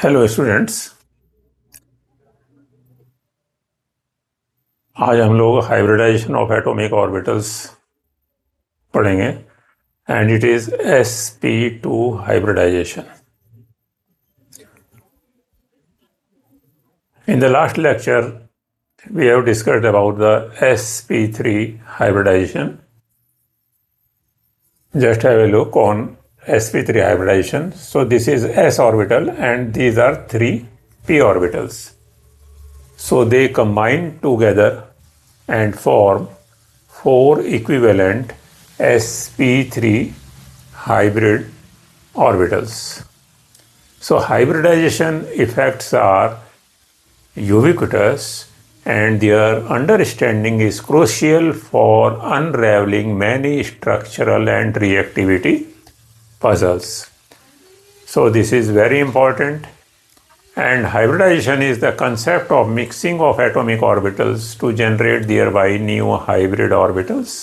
Hello students, आज हम लोग हाइब्रिडाइजेशन ऑफ एटॉमिक ऑर्बिटल्स पढ़ेंगे and it is sp2 hybridization. In the last lecture we have discussed about the sp3 hybridization. Just have a look on sp3 hybridization. So this is s orbital and these are 3 p orbitals. So they combine together and form 4 equivalent sp3 hybrid orbitals. So hybridization effects are ubiquitous and their understanding is crucial for unraveling many structural and reactivity puzzles. So this is very important. And hybridization is the concept of mixing of atomic orbitals to generate thereby new hybrid orbitals.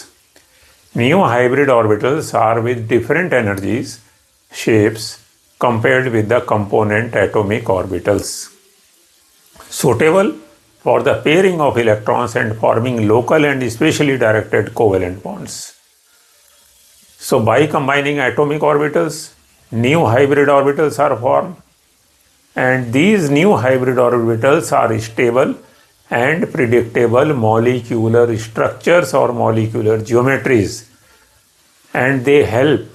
New hybrid orbitals are with different energies, shapes compared with the component atomic orbitals, suitable for the pairing of electrons and forming local and specially directed covalent bonds. So by combining atomic orbitals, new hybrid orbitals are formed. And these new hybrid orbitals are stable and predictable molecular structures or molecular geometries. And they help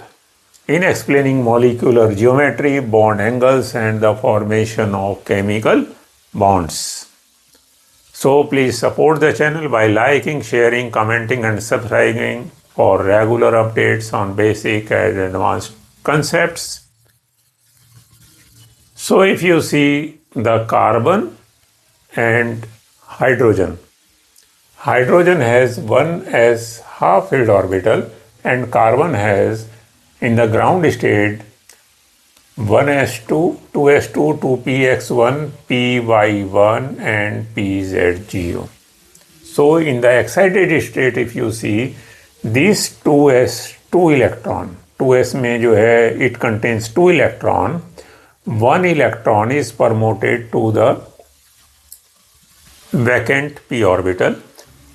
in explaining molecular geometry, bond angles, and the formation of chemical bonds. So please support the channel by liking, sharing, commenting, and subscribing for regular updates on basic and advanced concepts. So if you see the carbon and hydrogen has 1s half-filled orbital and carbon has in the ground state 1s2, 2s2, 2px1, py1 and pz0. So in the excited state if you see these 2s2 electron, 2s में जो है it contains 2 electron. One electron is promoted to the vacant p orbital,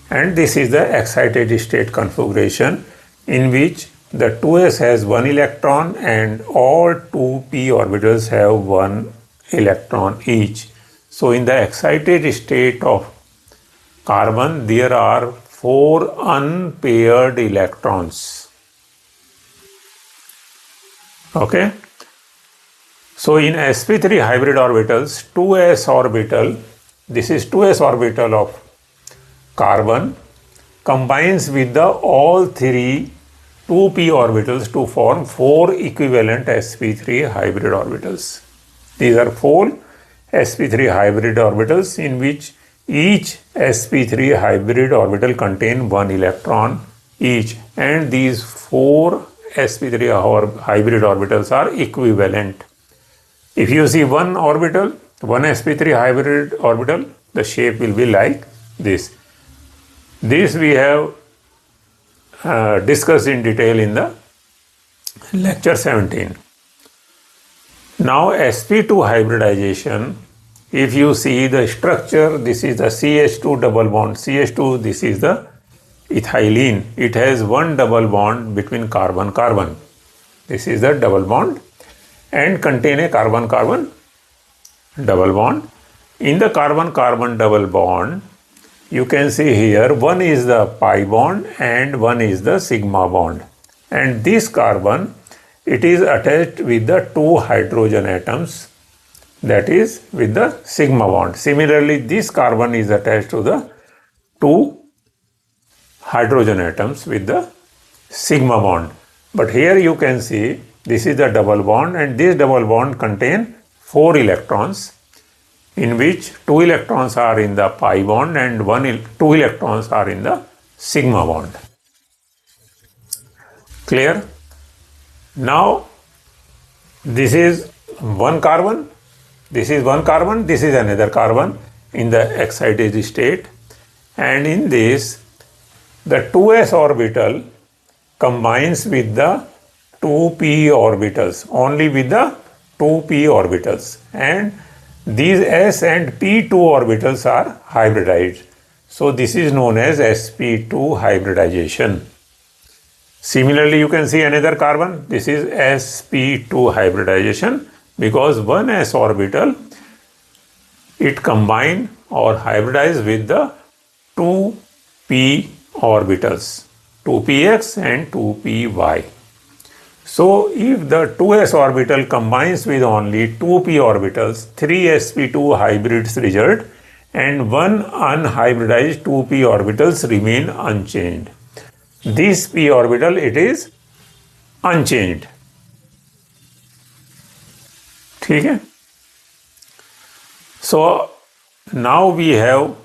and this is the excited state configuration in which the 2s has 1 electron and all 2 p orbitals have 1 electron each. So in the excited state of carbon there are 4 unpaired electrons. Okay. So in sp3 hybrid orbitals, 2s orbital, this is 2s orbital of carbon combines with the all 3 2p orbitals to form 4 equivalent sp3 hybrid orbitals. These are 4 sp3 hybrid orbitals in which each sp3 hybrid orbital contain 1 electron each, and these 4 sp3 hybrid orbitals are equivalent. If you see one orbital, one sp3 hybrid orbital, the shape will be like this. This we have discussed in detail in the lecture 17. Now sp2 hybridization, if you see the structure, this is the CH2 double bond. CH2, this is the ethylene. It has one double bond between carbon-carbon. This is the double bond and contain a carbon-carbon double bond. In the carbon-carbon double bond, you can see here one is the pi bond and one is the sigma bond. And this carbon, it is attached with the 2 hydrogen atoms, that is with the sigma bond. Similarly, this carbon is attached to the 2 hydrogen atoms with the sigma bond. But here you can see this is the double bond and this double bond contain 4 electrons in which 2 electrons are in the pi bond and 2 electrons are in the sigma bond. Clear? Now this is one carbon, this is one carbon, this is another carbon in the excited state, and in this the 2s orbital combines with the 2p orbitals, only with the 2p orbitals, and these s and p2 orbitals are hybridized. So this is known as sp2 hybridization. Similarly, you can see another carbon. This is sp2 hybridization, because one s orbital, it combine or hybridize with the 2p orbitals, 2px and 2py. So if the 2s orbital combines with only 2p orbitals, 3 sp2 hybrids result and one unhybridized 2p orbitals remain unchanged. This p orbital, it is unchanged. ठीक है? So now we have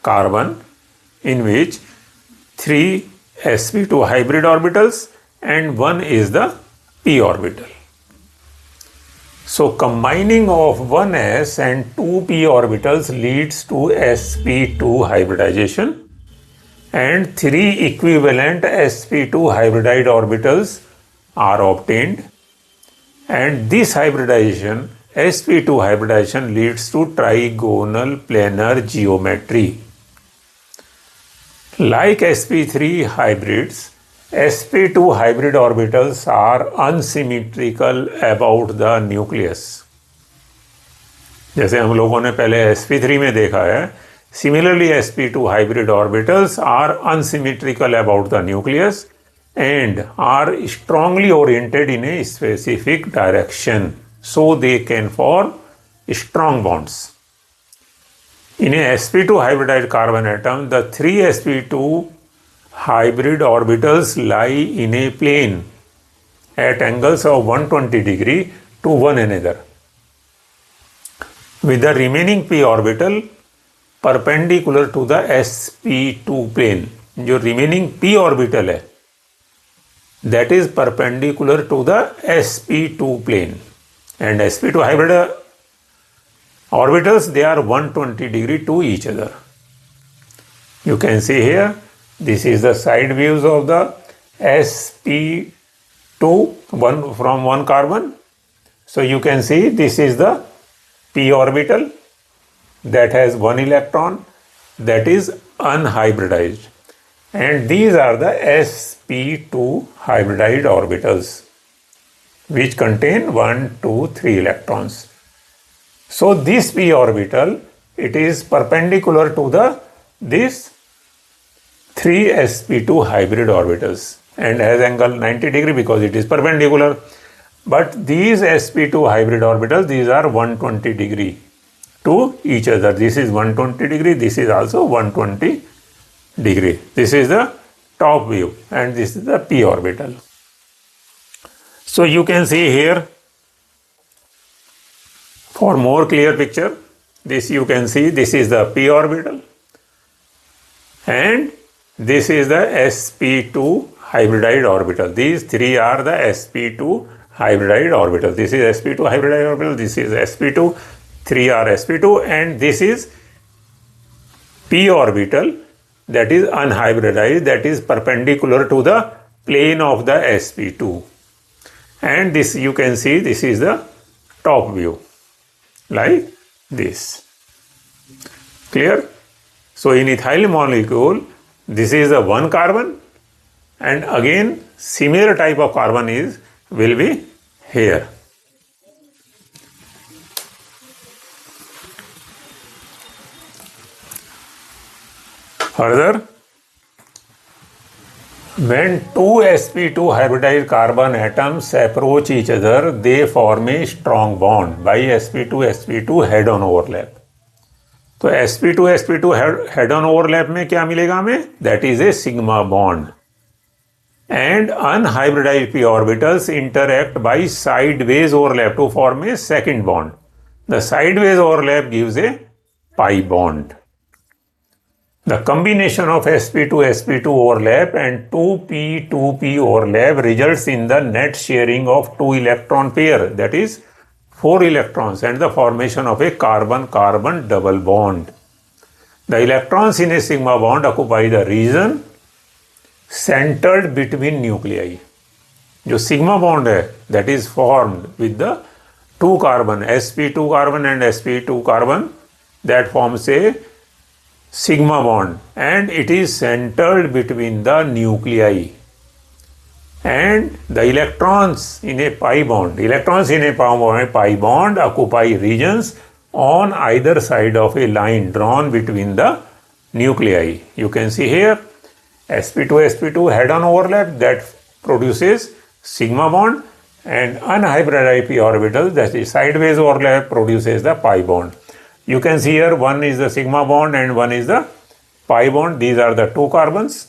carbon in which 3 sp2 hybrid orbitals and one is the p orbital. So combining of 1s and 2p orbitals leads to sp2 hybridization, and 3 equivalent sp2 hybridized orbitals are obtained, and this hybridization, sp2 hybridization, leads to trigonal planar geometry. Like sp3 hybrids, sp2 hybrid orbitals are unsymmetrical about the nucleus. जैसे हम लोगों ने पहले sp3 में देखा है, similarly sp2 hybrid orbitals are unsymmetrical about the nucleus and are strongly oriented in a specific direction, so they can form strong bonds. In a sp2 hybridized carbon atom, the 3 sp2 hybrid orbitals lie in a plane at angles of 120 degree to one another, with the remaining p orbital perpendicular to the sp2 plane. जो remaining p orbital है, that is perpendicular to the sp2 plane, and sp2 hybrid orbitals, they are 120 degree to each other. You can see here, this is the side views of the sp2 from one carbon. So you can see this is the p orbital that has one electron, that is unhybridized, and these are the sp2 hybridized orbitals which contain 1, 2, 3 electrons. So this p orbital, it is perpendicular to this 3 sp2 hybrid orbitals and has angle 90 degree because it is perpendicular. But these sp2 hybrid orbitals, these are 120 degree to each other. This is 120 degree, this is also 120 degree. This is the top view and this is the p orbital. So you can see here, for more clear picture, this you can see, this is the p orbital and this is the sp2 hybridized orbital. These three are the sp2 hybridized orbital. This is sp2 hybridized orbital, this is sp2, 3 are sp2, and this is p orbital that is unhybridized, that is perpendicular to the plane of the sp2. And this you can see, this is the top view, like this. Clear? So in ethyl molecule, this is the one carbon, and again similar type of carbon will be here. Further, when two sp2 hybridized carbon atoms approach each other, they form a strong bond by sp2 head-on overlap. तो sp2 head-on overlap में क्या मिलेगा हमें? That is a sigma bond. And unhybridized p orbitals interact by sideways overlap to form a second bond. The sideways overlap gives a pi bond. The combination of sp2 overlap and 2p overlap results in the net sharing of two electron pair, that is 4 electrons, and the formation of a carbon-carbon double bond. The electrons in a sigma bond occupy the region centered between nuclei. जो sigma bond है, that is formed with the two carbon, sp2 carbon and sp2 carbon, that forms a sigma bond, and it is centered between the nuclei. And the electrons in a pi bond, occupy regions on either side of a line drawn between the nuclei. You can see here sp2 head-on overlap, that produces sigma bond, and unhybridized p orbital, that is sideways overlap, produces the pi bond. You can see here one is the sigma bond and one is the pi bond. These are the two carbons.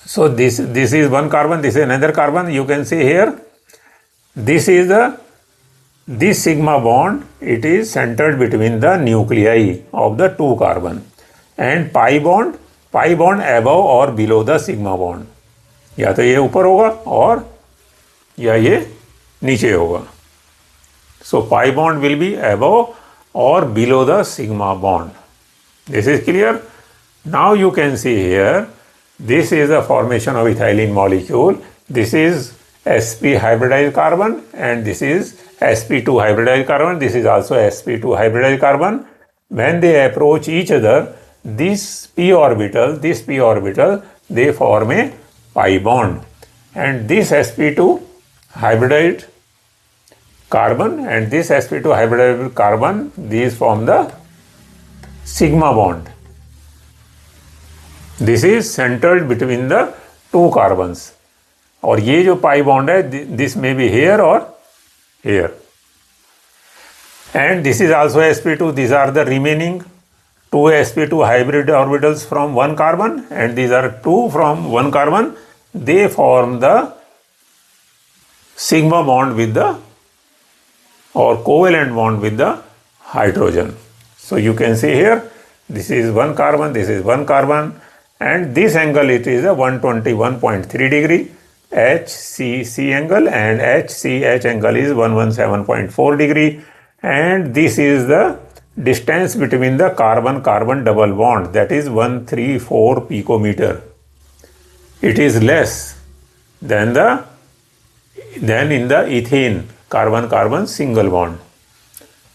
So this is one carbon, this is another carbon. You can see here this sigma bond, it is centered between the nuclei of the two carbon, and pi bond above or below the sigma bond. या तो ये ऊपर होगा और या ये नीचे होगा. So pi bond will be above or below the sigma bond. This is clear. Now you can see here, this is the formation of ethylene molecule. This is sp hybridized carbon and this is sp2 hybridized carbon. This is also sp2 hybridized carbon. When they approach each other, this p orbital, they form a pi bond, and this sp2 hybridized carbon and this sp2 hybridized carbon, these form the sigma bond. This is centered between the two carbons. और ये जो pi bond है, this may be here or here. And this is also sp2. These are the remaining two sp2 hybrid orbitals from one carbon, and these are two from one carbon. They form the sigma bond with the, or covalent bond with the hydrogen. So you can see here, this is one carbon, this is one carbon, and this angle, it is a 121.3 degree HCC angle, and HCH angle is 117.4 degree, and this is the distance between the carbon-carbon double bond, that is 134 picometer. It is less than in the ethane carbon-carbon single bond.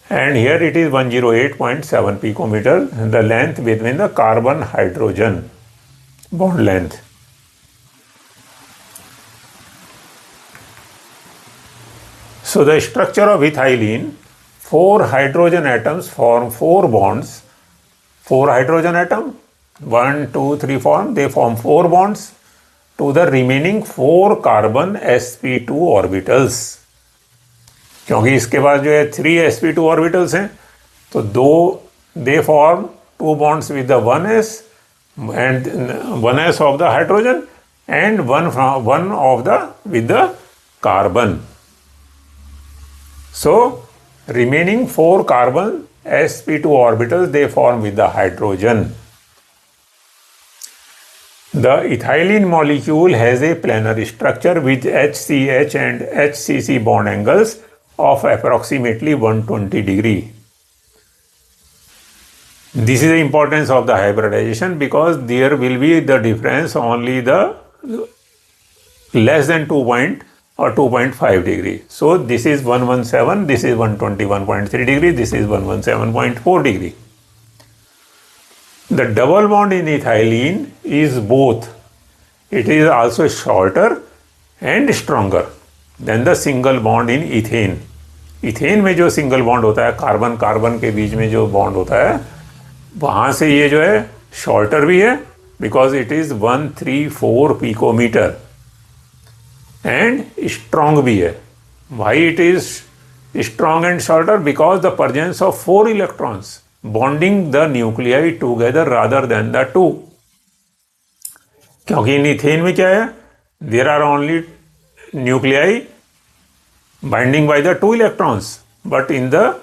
And here it is 108.7 picometer, the length between the carbon-hydrogen bond length. So the structure of ethylene, 4 hydrogen atoms form 4 bonds. 4 hydrogen atom, 1, 2, 3 form, they form 4 bonds to the remaining 4 carbon sp2 orbitals. क्योंकि इसके बाद जो है 3 sp2 orbitals हैं, तो they form 2 bonds with the 1s and 1s of the hydrogen and one with the carbon. So remaining 4 carbon sp2 orbitals, they form with the hydrogen. The ethylene molecule has a planar structure with HCH and HCC bond angles of approximately 120 degree. This is the importance of the hybridization, because there will be the difference only the less than 2 point or 2.5 degree. So this is 117, this is 121.3 degree, this is 117.4 degree. The double bond in ethylene is both. It is also shorter and stronger than the single bond in ethane. ethane में जो single bond होता है, carbon carbon के बीच में जो bond होता है, वहाँ से ये जो है shorter भी है, because it is 134 picometer, and strong भी है. Why it is strong and shorter? Because the presence of 4 electrons bonding the nuclei together rather than the 2. क्योंकि इन ethane में क्या है? There are only nuclei binding by the 2 electrons, but in the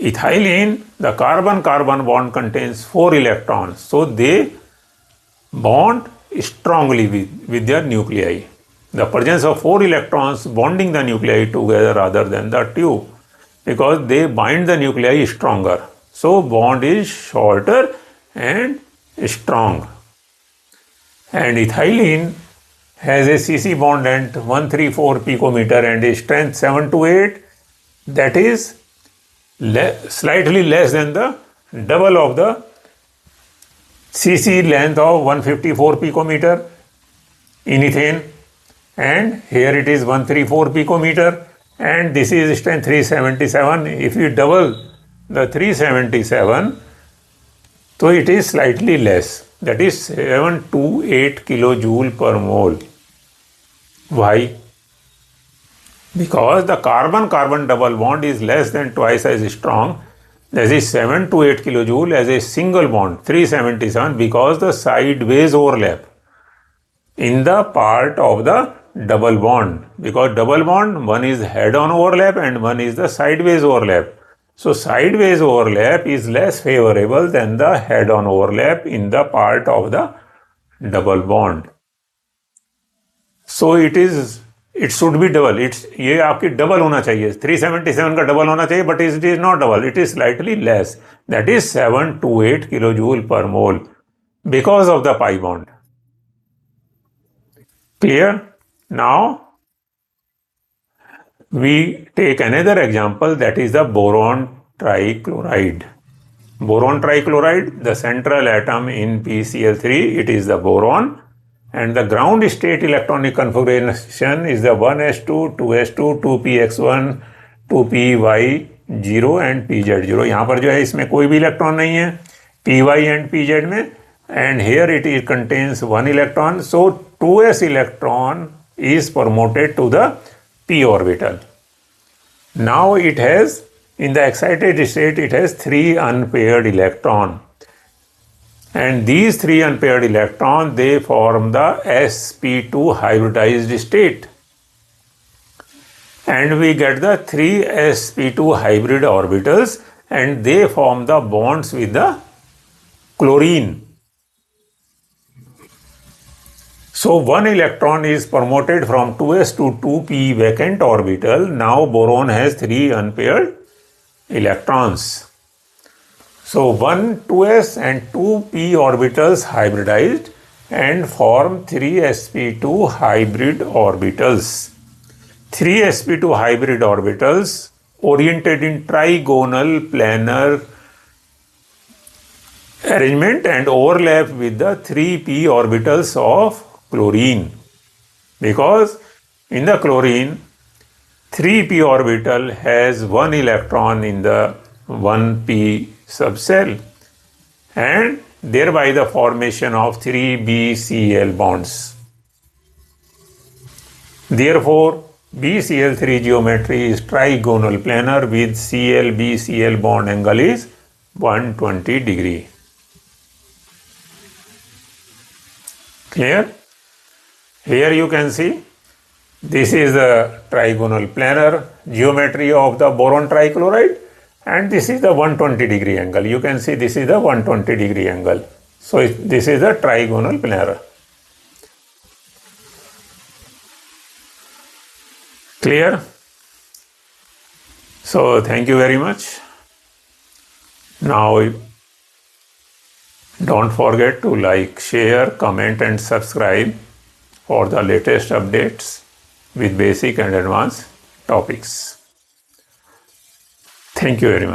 ethylene, the carbon-carbon bond contains 4 electrons, so they bond strongly with their nuclei. The presence of 4 electrons bonding the nuclei together rather than the 2, because they bind the nuclei stronger. So bond is shorter and strong. And ethylene has a CC bond length 134 picometer and a strength 7 to 8, that is slightly less than the double of the CC length of 154 picometer in ethane, and here it is 134 picometer, and this is strength 377. If you double the 377, so it is slightly less, that is 728 kilojoule per mole. Why? Because the carbon-carbon double bond is less than twice as strong, that is 7 to 8 kilojoule as a single bond, 377, because the sideways overlap in the part of the double bond. Because double bond, one is head-on overlap and one is the sideways overlap. So sideways overlap is less favorable than the head-on overlap in the part of the double bond. So it should be double. ये आपकी double होना चाहिए, 377 का double होना चाहिए, but it is not double, it is slightly less, that is 7 to 8 kilojoule per mole because of the pi bond. Clear? Now we take another example, that is the boron trichloride. Boron trichloride, the central atom in PCl3, it is the boron, and the ground state electronic configuration is the 1s2, 2s2, 2px1, 2py0 and pz0. यहाँ पर जो है इसमें कोई भी electron नहीं है py and pz में, and here it contains one electron, so 2s electron is promoted to the p orbital. Now it has, in the excited state, it has 3 unpaired electrons. And these 3 unpaired electrons, they form the sp2 hybridized state. And we get the 3 sp2 hybrid orbitals, and they form the bonds with the chlorine. So one electron is promoted from 2s to 2p vacant orbital. Now boron has 3 unpaired electrons. So 1 2s and 2p orbitals hybridized and form 3 sp2 hybrid orbitals. 3 sp2 hybrid orbitals oriented in trigonal planar arrangement and overlap with the 3p orbitals of chlorine, because in the chlorine 3p orbital has 1 electron in the 1p subcell, and thereby the formation of 3bcl bonds. Therefore BCl3 geometry is trigonal planar with Cl-BCl bond angle is 120 degree. Clear? Here you can see this is the trigonal planar geometry of the boron trichloride, and this is the 120 degree angle. You can see this is the 120 degree angle. So this is the trigonal planar. Clear? So thank you very much. Now don't forget to like, share, comment and subscribe for the latest updates with basic and advanced topics. Thank you very much.